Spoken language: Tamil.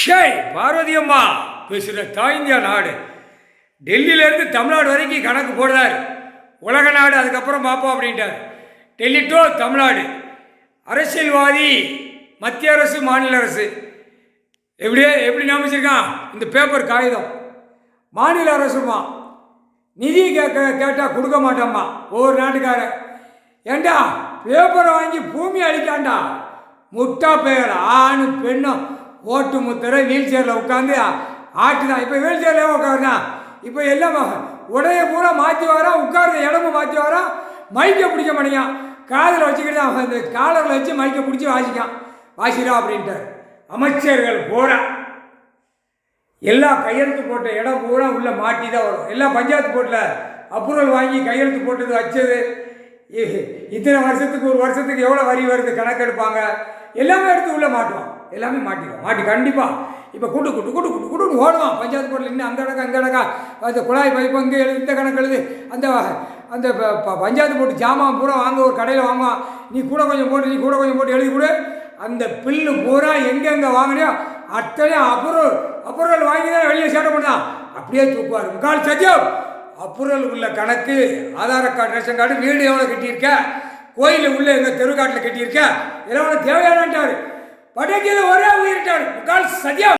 ஷேய் பார்வதி அம்மா பேசுகிற தாய் இந்தியா நாடு டெல்லியிலேருந்து தமிழ்நாடு வரைக்கும் கணக்கு போடுறாரு. உலக நாடு அதுக்கப்புறம் பார்ப்போம் அப்படின்ட்டார். டெல்லி டு தமிழ்நாடு அரசியல்வாதி மத்திய அரசு மாநில அரசு எப்படி நியமிச்சிருக்கான் இந்த பேப்பர் காகிதம். மாநில அரசுமா நிதி கேட்டால் கொடுக்க மாட்டோம்மா ஒவ்வொரு நாட்டுக்காரன். ஏண்டா பேப்பரை வாங்கி பூமி அழிக்காண்டா முட்டா பெயர் ஆணு பெண்ணும் ஓட்டு முத்தரை வீல் சேரில் உட்காந்து ஆட்டுதான். இப்போ வீல் சேரில் உட்காருதான். இப்போ எல்லாம் உடைய பூரா மாற்றி வரான், உட்கார்ந்த இடமும் மாற்றி வரான், மைக்கை பிடிக்க மாட்டேங்கான், காதில் வச்சுக்கிட்டு அந்த காலரில் வச்சு மைக்கை பிடிச்சி வாசிக்கிறா அப்படின்ட்டு அமைச்சர்கள் பூரா எல்லாம் கையெழுத்து போட்ட இடம் பூரா உள்ளே மாட்டி தான் வரும். எல்லாம் பஞ்சாயத்து போட்டில் அப்ரூவல் வாங்கி கையெழுத்து போட்டது வச்சது. இத்தனை வருஷத்துக்கு ஒரு வருஷத்துக்கு எவ்வளோ வரி வருது கணக்கெடுப்பாங்க. எல்லாமே எடுத்து உள்ளே மாட்டுவோம். எல்லாமே மாட்டி கண்டிப்பாக இப்போ குட்டுன்னு ஓடுவான். பஞ்சாயத்து போட்டில் இன்னும் அங்கே அடக்கா அந்த குழாய் பைப்பு அங்கே எழுது, இந்த கணக்கு எழுது. அந்த பஞ்சாயத்து போட்டு ஜாமான் பூரா வாங்க ஒரு கடையில் வாங்குவான். நீ கூட கொஞ்சம் போட்டு எழுதி கொடு. அந்த பில்லு பூரா எங்கெங்கே வாங்கினியோ அத்தனையும் அப்ரூவல் வாங்கி தான் வெளியே சேட்டை பண்ணான். அப்படியே தூக்குவார். முக்கால் சத்தியம் அப்ரூவல் உள்ள கணக்கு, ஆதார் கார்டு, ரேஷன் கார்டு, வீடு எவ்வளோ கட்டியிருக்க, கோயிலில் உள்ள எங்கள் தெருக்காட்டில் கட்டியிருக்க, இதெல்லாம் தேவையானட்டார். படைக்கையில் ஒரே உயிரிட்டார். முக்கால் சத்தியம்.